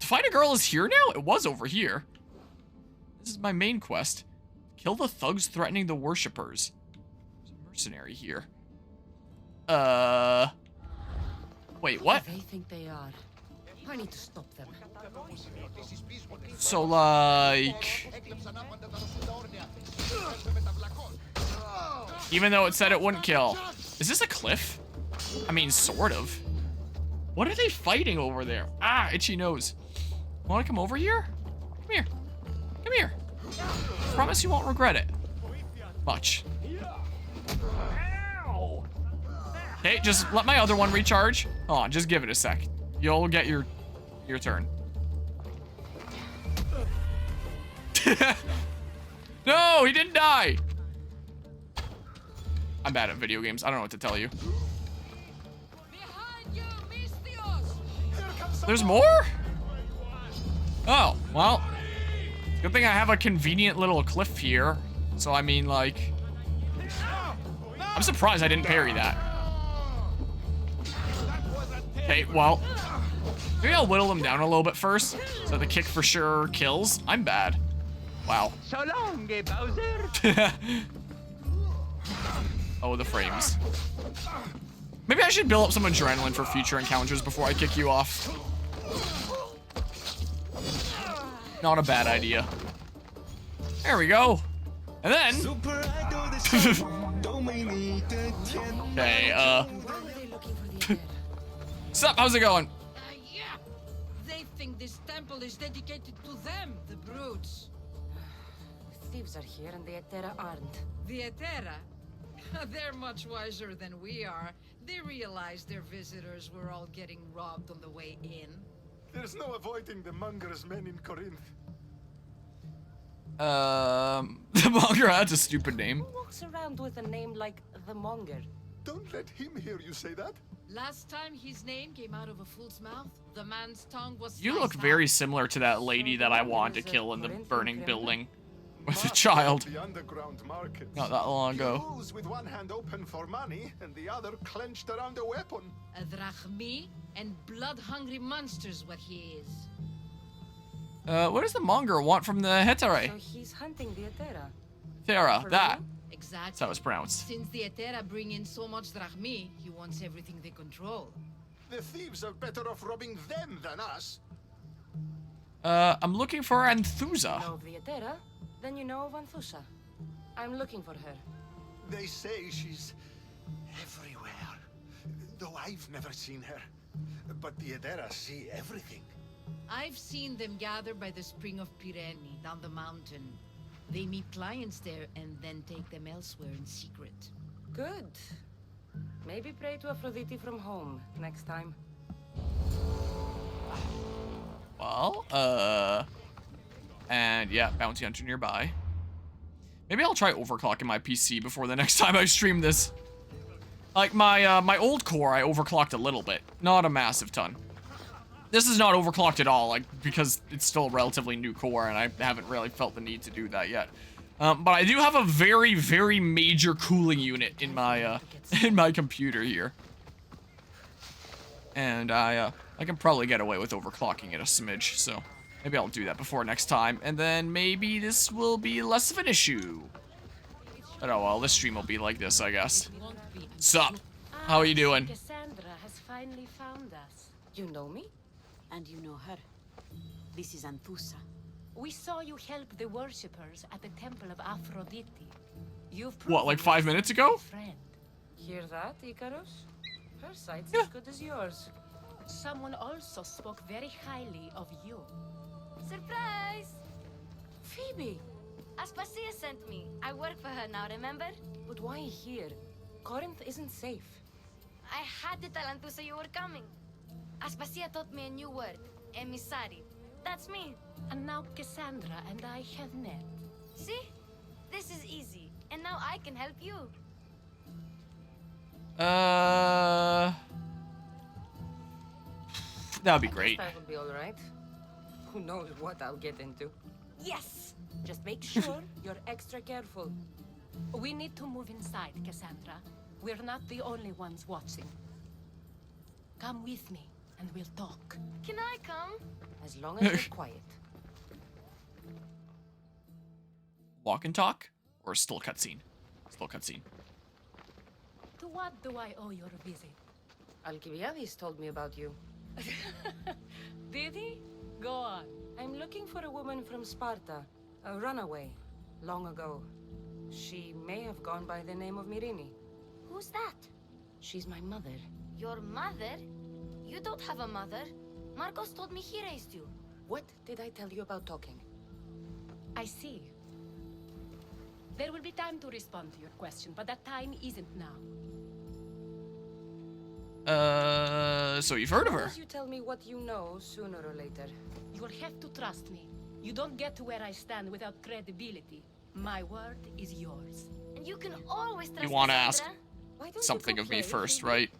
Find a girl is here now? It was over here. This is my main quest. Kill the thugs threatening the worshippers. There's a mercenary here. Wait, what? They think they are. I need to stop them. So, like... Even though it said it wouldn't kill. Is this a cliff? I mean, sort of. What are they fighting over there? Ah, itchy nose. Wanna come over here? Come here. Come here. Promise you won't regret it. Much. Okay, just let my other one recharge. Hold on, just give it a sec. You'll get your turn. No, he didn't die. I'm bad at video games. I don't know what to tell you. There's more? Oh, well. Good thing I have a convenient little cliff here. So, I mean, like... I'm surprised I didn't parry that. Okay, well... Maybe I'll whittle them down a little bit first. So the kick for sure kills. I'm bad. Wow. So long, Bowser. Oh, the frames. Maybe I should build up some adrenaline for future encounters before I kick you off. Not a bad idea. There we go. And then... Okay, Sup, how's it going? Yeah. They think this temple is dedicated to them, the brutes. Thieves are here and the Etera aren't. The Etera? They're much wiser than we are. They realized their visitors were all getting robbed on the way in. There's no avoiding the monger's men in Corinth. The Monger, that's a stupid name. Who walks around with a name like the Monger? Don't let him hear you say that. Last time his name came out of a fool's mouth, the man's tongue was You look sliced very out. similar to that lady that I wanted to kill in the burning building with a child. The underground market. Not that long ago. He moves with one hand open for money and the other clenched around a weapon. A drachmi and blood-hungry monster's what he is. What does the Monger want from the Hetare? So he's hunting the Etera. Thera, For that. real? Exactly. That's how it's pronounced. Since the Etera bring in so much drachmi, he wants everything they control. The thieves are better off robbing them than us. I'm looking for Anthusa. Know of the Etera? Then you know of Anthusa. I'm looking for her. They say she's everywhere. Though I've never seen her. But the Edera see everything. I've seen them gather by the spring of Pireni, down the mountain. They meet clients there and then take them elsewhere in secret. Good. Maybe pray to Aphrodite from home next time. Well, and yeah, bounty hunter nearby. Maybe I'll try overclocking my PC before the next time I stream this. Like my my old core, I overclocked a little bit, not a massive ton. This is not overclocked at all, like because it's still a relatively new core, and I haven't really felt the need to do that yet. But I do have a very, very major cooling unit in my computer here, and I can probably get away with overclocking it a smidge. So maybe I'll do that before next time, and then maybe this will be less of an issue. But oh well, this stream will be like this, I guess. Sup? How are you doing? Cassandra has finally found us. You know me? And you know her. This is Anthusa. We saw you help the worshippers at the temple of Aphrodite. You've What, like 5 minutes ago? Friend. Hear that, Icarus? Her sight's as good as yours. Someone also spoke very highly of you. Surprise! Phoebe! Aspasia sent me. I work for her now, remember? But why here? Corinth isn't safe. I had to tell Anthusa you were coming. Aspasia taught me a new word. Emissary. That's me. And now Cassandra and I have met. See? This is easy. And now I can help you. That would be great. That would be alright. Who knows what I'll get into. Yes! Just make sure you're extra careful. We need to move inside, Cassandra. We're not the only ones watching. Come with me, and we'll talk. Can I come? as long as you're quiet. Walk and talk? Or still cutscene? Still cutscene. To what do I owe your visit? Alcibiades told me about you. Did he? Go on. I'm looking for a woman from Sparta, a runaway, long ago. She may have gone by the name of Myrrine. Who's that? She's my mother. Your mother? You don't have a mother. Marcos told me he raised you. What did I tell you about talking? I see. There will be time to respond to your question, but that time isn't now. So you've heard of her? Suppose you tell me what you know sooner or later. You'll have to trust me. You don't get to where I stand without credibility. My word is yours. And you can always trust You want to me, ask Sandra. Why don't something you of me play, first, maybe? right?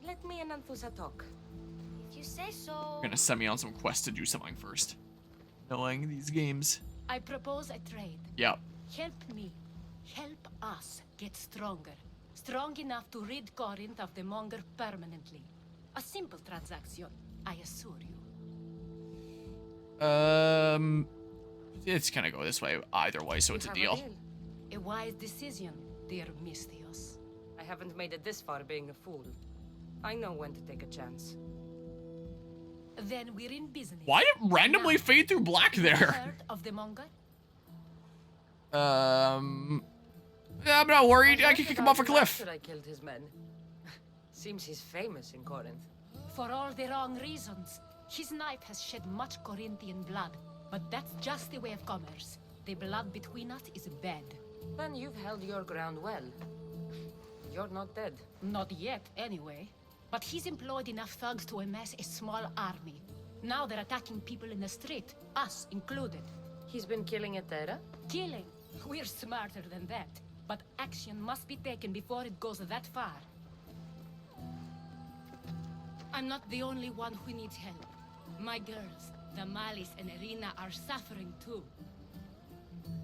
Let me and Anthusa talk. If you say so. You're gonna send me on some quest to do something first. Knowing these games. I propose a trade. Yep. Help me. Help us get stronger. Strong enough to rid Corinth of the Monger permanently. A simple transaction, I assure you. It's gonna go this way either way, so We it's a have deal. A wise decision, dear Mystios. I haven't made it this far being a fool. I know when to take a chance. Then we're in business. Why did it randomly Now, fade through black there? Heard of the Monger? I'm not worried. I can kick him off a cliff. After I killed his men. Seems he's famous in Corinth. For all the wrong reasons. His knife has shed much Corinthian blood, but that's just the way of commerce. The blood between us is bad. Then you've held your ground well. You're not dead. Not yet, anyway. But he's employed enough thugs to amass a small army. Now they're attacking people in the street, us included. He's been killing Etera? Killing. We're smarter than that. But action must be taken before it goes that far. I'm not the only one who needs help. My girls, Damalis and Irina, are suffering too.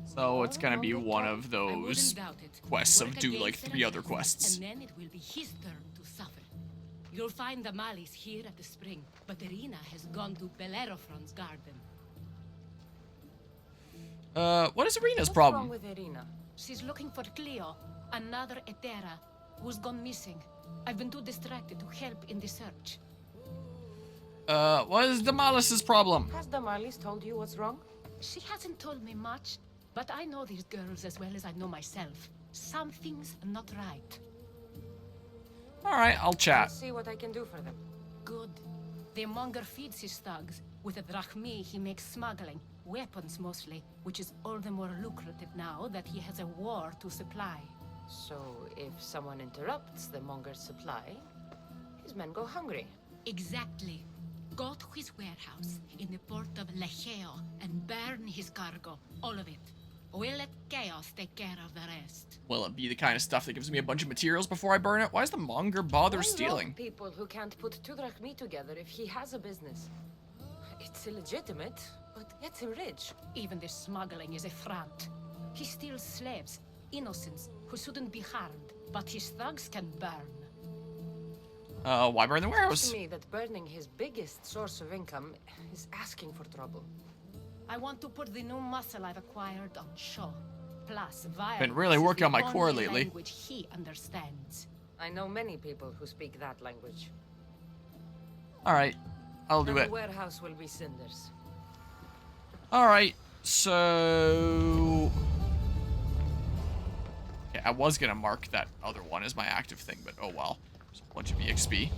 So it's gonna be one of I those wouldn't doubt it. quests Work of do like against 3 other Heracles, quests. And then it will be his turn to suffer. You'll find Damalis here at the spring, but Irina has gone to Bellerophon's garden. What is Arena's What's problem? wrong with Irina? She's looking for Cleo, another Etera, who's gone missing. I've been too distracted to help in the search. What is Damalis's problem? Has Damalis told you what's wrong? She hasn't told me much, but I know these girls as well as I know myself. Something's not right. Alright, I'll I'll chat. see what I can do for them. Good. The monger feeds his thugs. With the drachmi, he makes smuggling. Weapons, mostly, which is all the more lucrative now that he has a war to supply. So, if someone interrupts the monger's supply, his men go hungry. Exactly. Go to his warehouse in the port of Lecheo and burn his cargo. All of it. We'll let Chaos take care of the rest. Will it be the kind of stuff that gives me a bunch of materials before I burn it? Why does the monger bother Why stealing? rob people who can't put 2 drachmi together if he has a business? It's illegitimate, but gets him rich. Even the smuggling is a front. He steals slaves, innocents, who shouldn't be harmed, but his thugs can burn. Why burn the Seems warehouse? to me that burning his biggest source of income is asking for trouble. I want to put the new muscle I've acquired on show. Plus, violence Been really is working the on my only core lately. language he understands. I know many people who speak that language. Alright, I'll do And it. the warehouse will be cinders. Alright, so... Okay, I was gonna mark that other one as my active thing, but oh well. There's a bunch of EXP.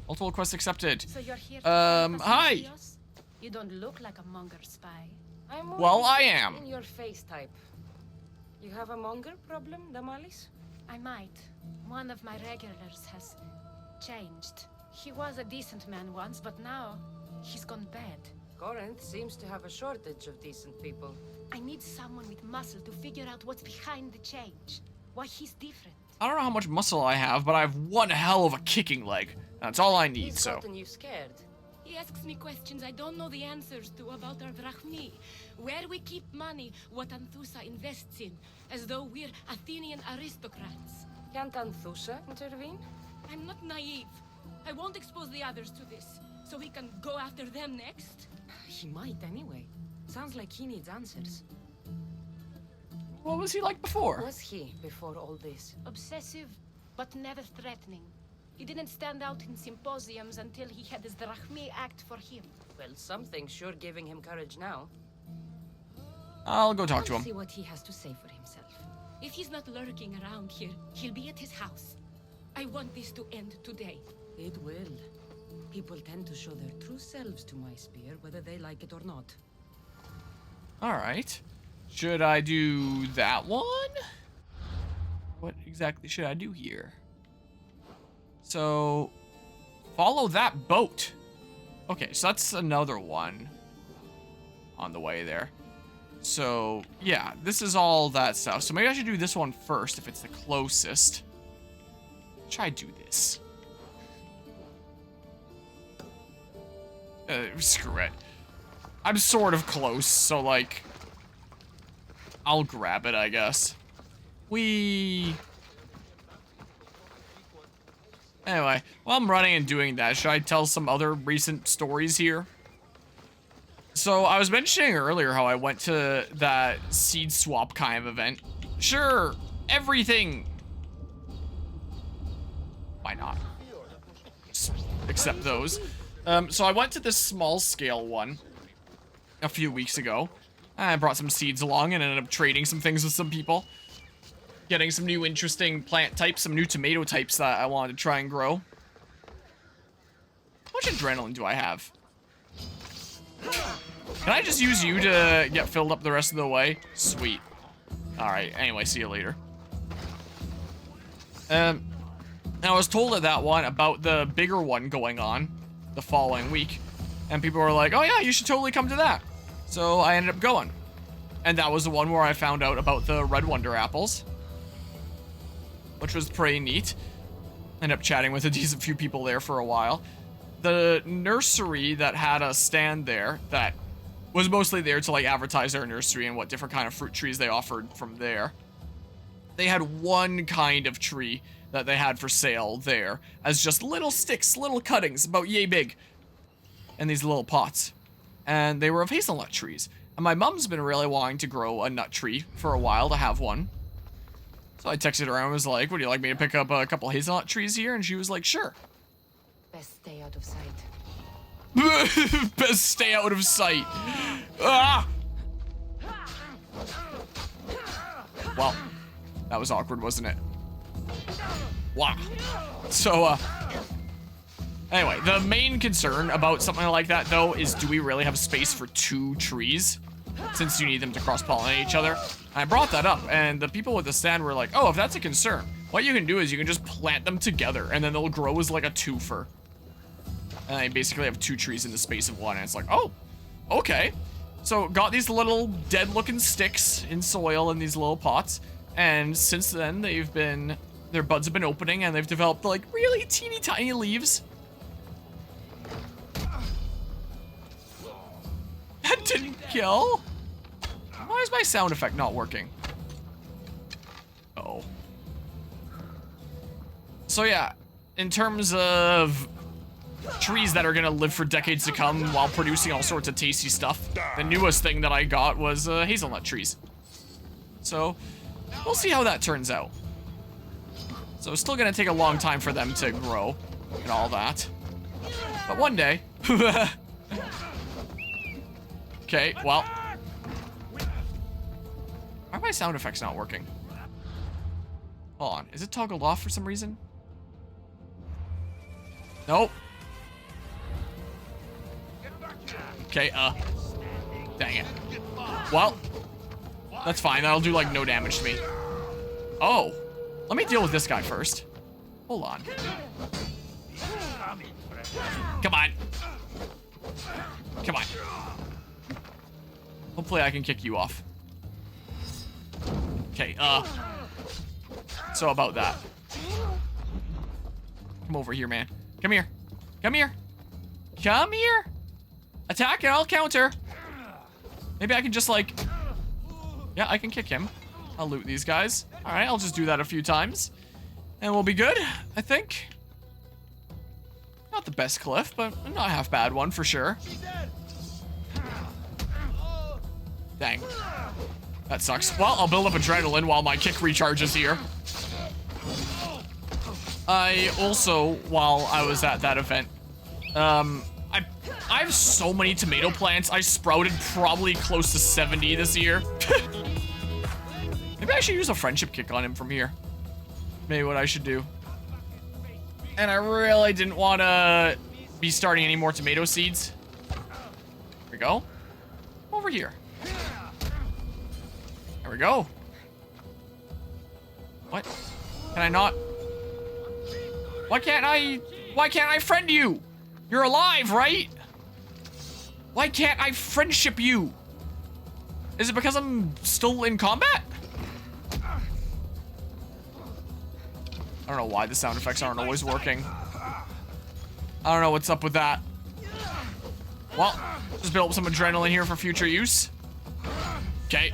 Multiple quests accepted. So you're here to help us, hi. Mystios? You don't look like a monger spy. I'm more Well, I am. in your face type. You have a monger problem, Damalis? I might. One of my regulars has changed. He was a decent man once, but now he's gone bad. Corinth seems to have a shortage of decent people. I need someone with muscle to figure out what's behind the change. Why he's different. I don't know how much muscle I have, but I have one hell of a kicking leg. That's all I need, He's so... gotten you scared. He asks me questions I don't know the answers to about our drachmi. Where we keep money, what Anthusa invests in. As though we're Athenian aristocrats. Can't Anthusa intervene? I'm not naive. I won't expose the others to this. So we can go after them next? He might anyway. Sounds like he needs answers. What was he like before? Was he before all this? Obsessive, but never threatening. He didn't stand out in symposiums until he had his Drachme act for him. Well, something's sure giving him courage now. I'll go talk to Let's him. see what he has to say for himself. If he's not lurking around here, he'll be at his house. I want this to end today. It will. People tend to show their true selves to my spear, whether they like it or not. Alright. Should I do that one? What exactly should I do here? So, follow that boat. Okay, so that's another one on the way there. So, yeah, this is all that stuff. So maybe I should do this one first if it's the closest. Try do this. Screw it. I'm sort of close, so like, I'll grab it, I guess. Anyway, while I'm running and doing that, should I tell some other recent stories here? So, I was mentioning earlier how I went to that seed swap kind of event. Sure, everything. Why not? Except those. So I went to this small scale one a few weeks ago. I brought some seeds along and ended up trading some things with some people. Getting some new interesting plant types, some new tomato types that I wanted to try and grow. How much adrenaline do I have? Can I just use you to get filled up the rest of the way? Sweet. Alright, anyway, see you later. I was told at that one about the bigger one going on the following week. And people were like, oh yeah, you should totally come to that. So I ended up going. And that was the one where I found out about the Red Wonder apples, which was pretty neat. Ended up chatting with a decent few people there for a while. The nursery that had a stand there that was mostly there to like advertise their nursery and what different kind of fruit trees they offered from there. They had one kind of tree that they had for sale there as just little sticks, little cuttings, about yay big, in these little pots. And they were of hazelnut trees. And my mom's been really wanting to grow a nut tree for a while to have one. So I texted her and was like, would you like me to pick up a couple hazelnut trees here? And she was like, sure. Best stay out of sight. Best stay out of sight. Ah! Well, that was awkward, wasn't it? Wow. So, anyway, the main concern about something like that, though, is do we really have space for 2 trees? Since you need them to cross-pollinate each other. And I brought that up, and the people with the stand were like, oh, if that's a concern, what you can do is you can just plant them together, and then they'll grow as like a twofer. And I basically have 2 trees in the space of one, and it's like, oh, okay. So got these little dead-looking sticks in soil in these little pots, and since then their buds have been opening, and they've developed like really teeny tiny leaves. That didn't kill? Why is my sound effect not working? Uh-oh. So yeah, in terms of trees that are gonna live for decades to come while producing all sorts of tasty stuff, the newest thing that I got was hazelnut trees. So we'll see how that turns out. So it's still gonna take a long time for them to grow and all that. But one day. Okay, well. Why are my sound effects not working? Hold on, is it toggled off for some reason? Nope. Okay, dang it. Well, that's fine, that'll do like no damage to me. Oh, let me deal with this guy first. Hold on. Come on. Come on. Hopefully I can kick you off. Okay, so about that. Come over here, man. Come here. Come here. Come here. Attack and I'll counter. Maybe I can just like... Yeah, I can kick him. I'll loot these guys. Alright, I'll just do that a few times. And we'll be good, I think. Not the best cliff, but not a half bad one for sure. Dang. That sucks. Well, I'll build up adrenaline while my kick recharges here. I also, while I was at that event, I have so many tomato plants. I sprouted probably close to 70 this year. Maybe I should use a friendship kick on him from here. Maybe what I should do. And I really didn't want to be starting any more tomato seeds. There we go. Over here. There we go. What? Can I not? Why can't I friend you? You're alive, right? Why can't I friendship you? Is it because I'm still in combat? I don't know why the sound effects aren't always working. I don't know what's up with that. Well, just build up some adrenaline here for future use. Okay.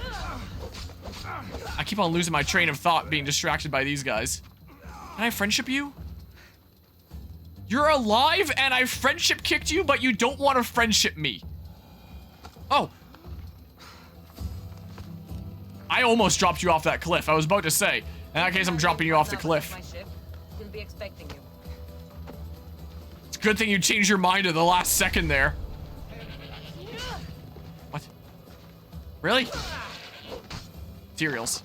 I keep on losing my train of thought being distracted by these guys. Can I friendship you? You're alive and I friendship kicked you, but you don't want to friendship me. Oh. I almost dropped you off that cliff. I was about to say, in that case, I'm dropping you off the cliff. We'll be expecting you. It's a good thing you changed your mind at the last second there. What? Really? Cereals.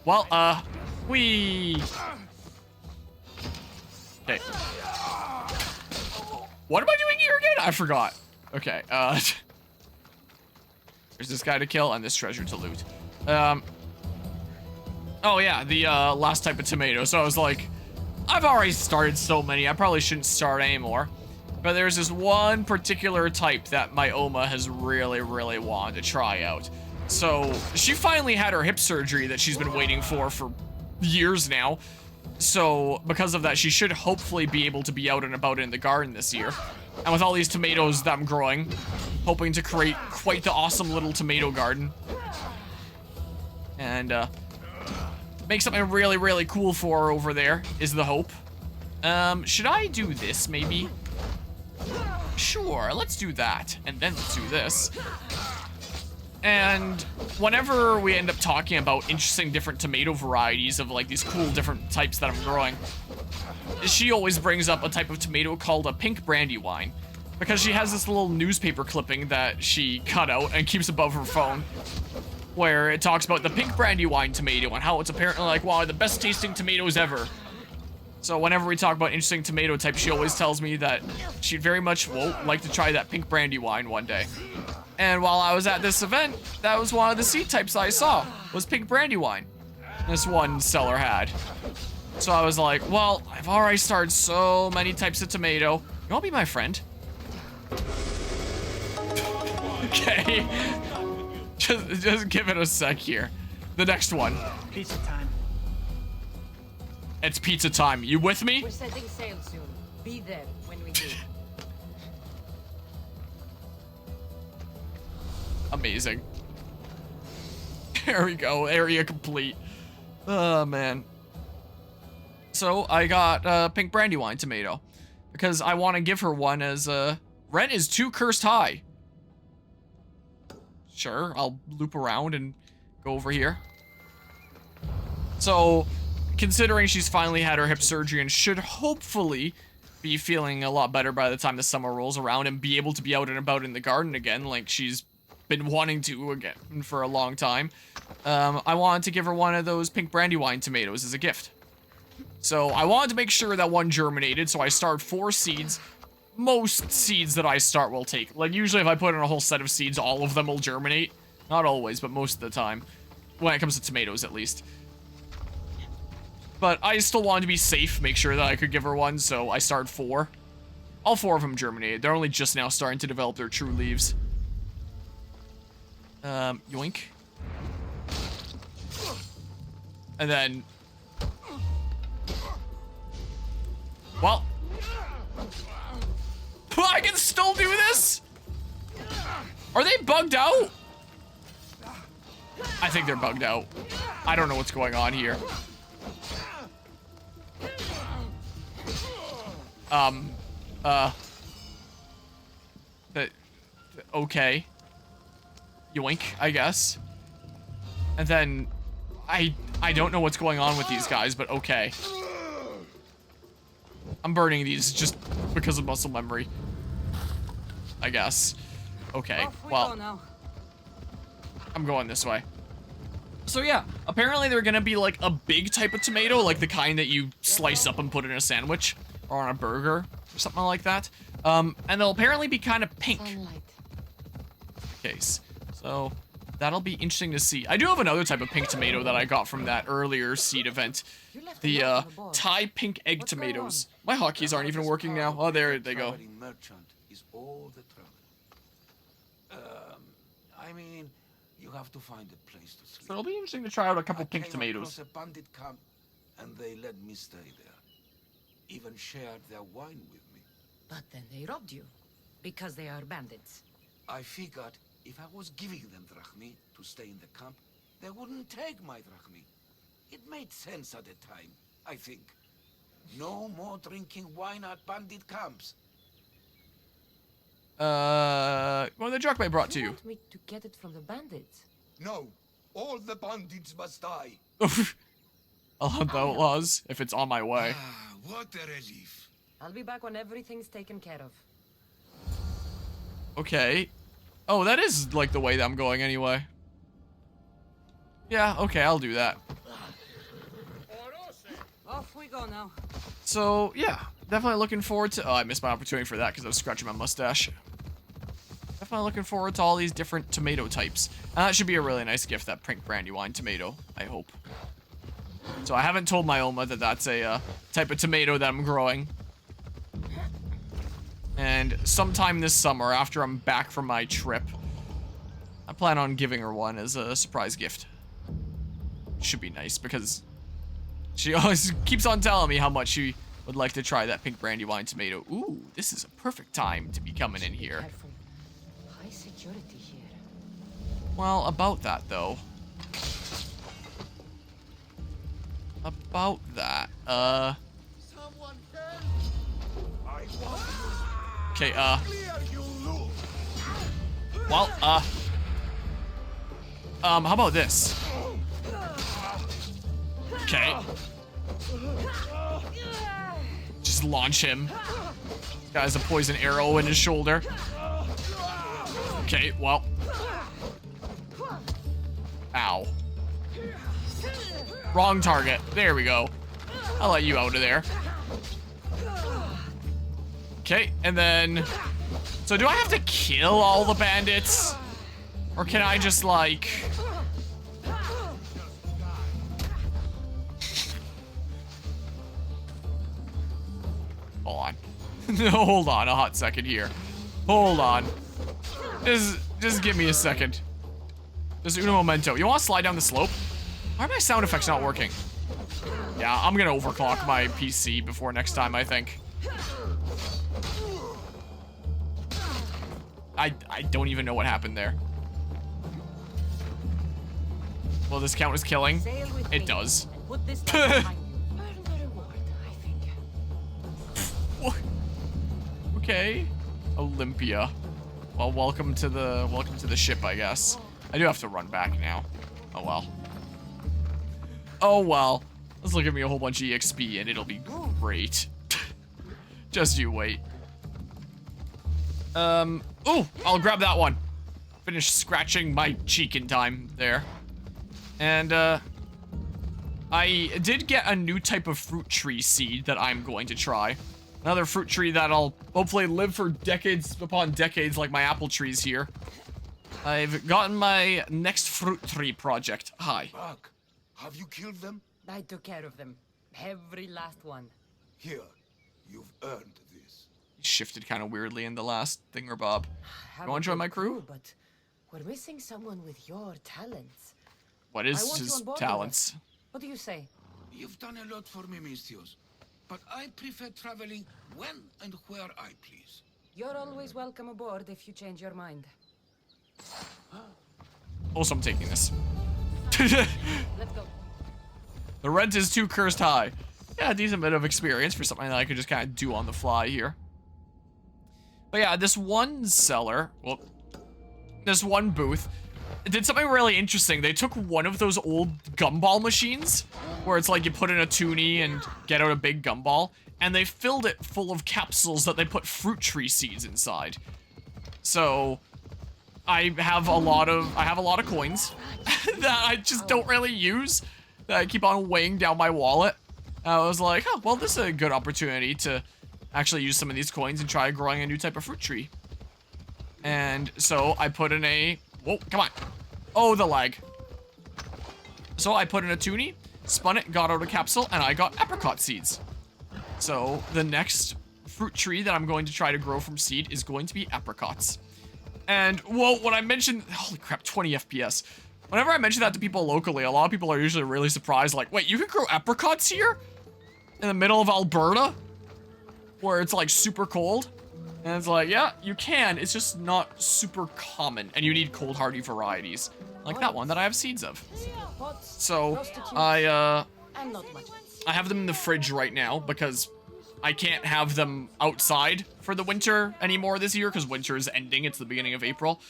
Well, we. Okay. What am I doing here again? I forgot. Okay, there's this guy to kill and this treasure to loot. Oh yeah, the last type of tomato. So I was like, I've already started so many, I probably shouldn't start anymore. But there's this one particular type that my Oma has really, really wanted to try out. So she finally had her hip surgery that she's been waiting for years now. So because of that, she should hopefully be able to be out and about in the garden this year. And with all these tomatoes that I'm growing, hoping to create quite the awesome little tomato garden. And make something really, really cool for her over there is the hope. Should I do this maybe? Sure, let's do that. And then let's do this. And whenever we end up talking about interesting different tomato varieties of like these cool different types that I'm growing, she always brings up a type of tomato called a pink brandywine, because she has this little newspaper clipping that she cut out and keeps above her phone, where it talks about the pink brandywine tomato and how it's apparently like one of the best tasting tomatoes ever. So whenever we talk about interesting tomato types, she always tells me that she'd very much like to try that pink brandywine one day. And while I was at this event, that was one of the seed types I saw, was pink brandywine. This one seller had. So I was like, well, I've already started so many types of tomato. You wanna be my friend? Okay. Just give it a sec here. The next one. Pizza time. It's pizza time. You with me? We're setting sail soon. Be there when we do. Amazing. There we go. Area complete. Oh, man. So I got pink brandywine tomato because I want to give her one as rent is too cursed high. Sure, I'll loop around and go over here. So, considering she's finally had her hip surgery and should hopefully be feeling a lot better by the time the summer rolls around and be able to be out and about in the garden again like she's been wanting to again for a long time, I wanted to give her one of those pink brandywine tomatoes as a gift. So I wanted to make sure that one germinated, so I started 4 seeds. Most seeds that I start will take. Like, usually if I put in a whole set of seeds, all of them will germinate. Not always, but most of the time. When it comes to tomatoes, at least. But I still wanted to be safe, make sure that I could give her one, so I started 4. All 4 of them germinated. They're only just now starting to develop their true leaves. Yoink. And then... well... I can still do this? Are they bugged out? I think they're bugged out. I don't know what's going on here. Okay. yoink, I guess. And then I don't know what's going on with these guys, but okay. I'm burning these just because of muscle memory, I guess. Okay, well, I'm going this way. So yeah, apparently they're gonna be like a big type of tomato, like the kind that you slice up and put in a sandwich or on a burger or something like that. And they'll apparently be kind of pink. Case. So that'll be interesting to see. I do have another type of pink tomato that I got from that earlier seed event. The Thai pink egg tomatoes. My hotkeys aren't even working now. Oh, there they go. Merchant is all the trouble. I mean, you have to find a place to sleep. So it'll be interesting to try out a couple pink came tomatoes. across a bandit camp, and they let me stay there. Even shared their wine with me. But then they robbed you. Because they are bandits. I figured if I was giving them drachmi to stay in the camp, they wouldn't take my drachmi. It made sense at the time, I think. No more drinking wine at bandit camps. Well, the drachma I brought to you. Want me to get it from the bandits? No, all the bandits must die. I'll hunt the outlaws if it's on my way. Ah, what a relief. I'll be back when everything's taken care of. Okay. Oh, that is like the way that I'm going anyway. Yeah, okay, I'll do that. Off we go now. So, yeah, definitely looking forward to... Oh, I missed my opportunity for that because I was scratching my mustache. Definitely looking forward to all these different tomato types. And that should be a really nice gift, that pink brandywine tomato, I hope. So I haven't told my Oma that that's a type of tomato that I'm growing. And sometime this summer, after I'm back from my trip, I plan on giving her one as a surprise gift. Should be nice because she always keeps on telling me how much she would like to try that pink brandywine tomato. Ooh, this is a perfect time to be coming in here. Careful. High security here. Well, about that though. About that, okay, well, how about this? Okay. Just launch him. This guy has a poison arrow in his shoulder. Okay, well. Ow. Wrong target. There we go. I'll let you out of there. Okay, and then... So do I have to kill all the bandits? Or can I just, like... Hold on. Hold on a hot second here. Hold on. Just give me a second. Just uno momento. You want to slide down the slope? Why are my sound effects not working? Yeah, I'm gonna overclock my PC before next time, I think. I don't even know what happened there. Will this count as killing? It does. Put this behind you. Earn the reward, I think. Okay. Olympia. Well, welcome to the ship, I guess. I do have to run back now. Oh well. Oh well. Let's look at me a whole bunch of EXP and it'll be great. Just you wait. Oh, I'll grab that one. Finish scratching my cheek in time there. And, I did get a new type of fruit tree seed that I'm going to try. Another fruit tree that'll hopefully live for decades upon decades like my apple trees here. I've gotten my next fruit tree project. Hi. Buck, have you killed them? I took care of them. Every last one. Here, you've earned this. Shifted kind of weirdly in the last thingamabob. You want to join my crew? But we're missing someone with your talents. What I is want you his on board with talents? us. What do you say? You've done a lot for me, Mistios. But I prefer traveling when and where I please. You're always welcome aboard if you change your mind. Also, I'm taking this. Let's go. The rent is too cursed high. Yeah, a decent bit of experience for something that I could just kind of do on the fly here. But yeah, this one seller, well, this one booth, did something really interesting. They took one of those old gumball machines, where it's like you put in a toonie and get out a big gumball, and they filled it full of capsules that they put fruit tree seeds inside. So I have a lot of coins that I just don't really use, that I keep on weighing down my wallet. I was like, oh, well, this is a good opportunity to actually use some of these coins and try growing a new type of fruit tree. And so I put in a, whoa, come on. Oh, the lag. So I put in a toonie, spun it, got out a capsule, and I got apricot seeds. So the next fruit tree that I'm going to try to grow from seed is going to be apricots. And, whoa, when I mentioned, holy crap, 20 FPS. Whenever I mention that to people locally, a lot of people are usually really surprised, like, wait, you can grow apricots here? In the middle of Alberta? Where it's, like, super cold? And it's like, yeah, you can, it's just not super common, and you need cold hardy varieties. Like that one that I have seeds of. So, I have them in the fridge right now, because I can't have them outside for the winter anymore this year, because winter is ending, it's the beginning of April.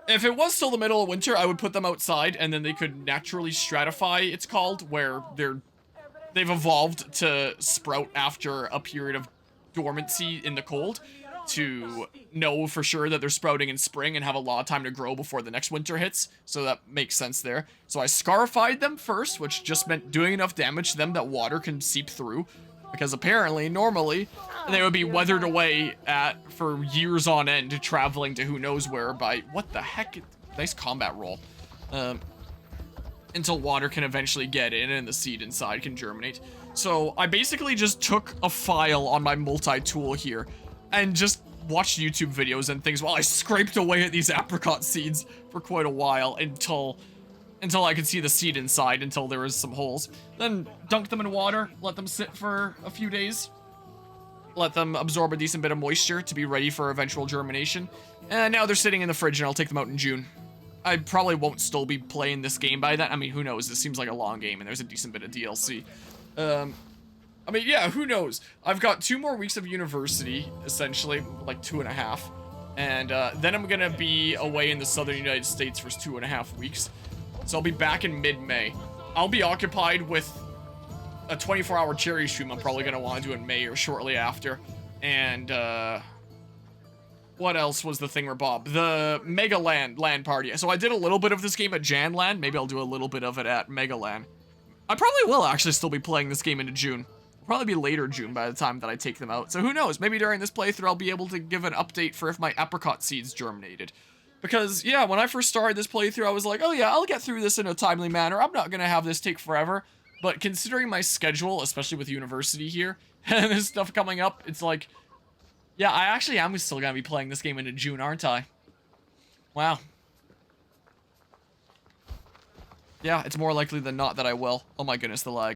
If it was still the middle of winter, I would put them outside, and then they could naturally stratify, it's called, where they've evolved to sprout after a period of dormancy in the cold, to know for sure that they're sprouting in spring and have a lot of time to grow before the next winter hits, so that makes sense there. So I scarified them first, which just meant doing enough damage to them that water can seep through, because apparently, normally, they would be weathered away for years on end, traveling to who knows where by, what the heck, nice combat roll, until water can eventually get in and the seed inside can germinate. So I basically just took a file on my multi-tool here, and just watched YouTube videos and things while I scraped away at these apricot seeds for quite a while until I could see the seed inside, until there was some holes. Then dunked them in water, let them sit for a few days, let them absorb a decent bit of moisture to be ready for eventual germination. And now they're sitting in the fridge, and I'll take them out in June. I probably won't still be playing this game by then. I mean, who knows? This seems like a long game, and there's a decent bit of DLC. I mean, yeah, who knows? I've got 2 more weeks of university, essentially, like 2.5. And then I'm gonna be away in the southern United States for 2.5 weeks. So I'll be back in mid-May. I'll be occupied with a 24-hour cherry stream I'm probably gonna want to do in May or shortly after. And, what else was the thingamabob? The Mega LAN party. So I did a little bit of this game at Janland. Maybe I'll do a little bit of it at Mega LAN. I probably will actually still be playing this game into June. Probably be later June by the time that I take them out. So who knows? Maybe during this playthrough I'll be able to give an update for if my apricot seeds germinated. Because, yeah, when I first started this playthrough, I was like, oh yeah, I'll get through this in a timely manner. I'm not gonna have this take forever. But considering my schedule, especially with university here, and this stuff coming up, it's like, yeah, I actually am still gonna be playing this game into June, aren't I? Wow. Yeah, it's more likely than not that I will. Oh my goodness, the lag.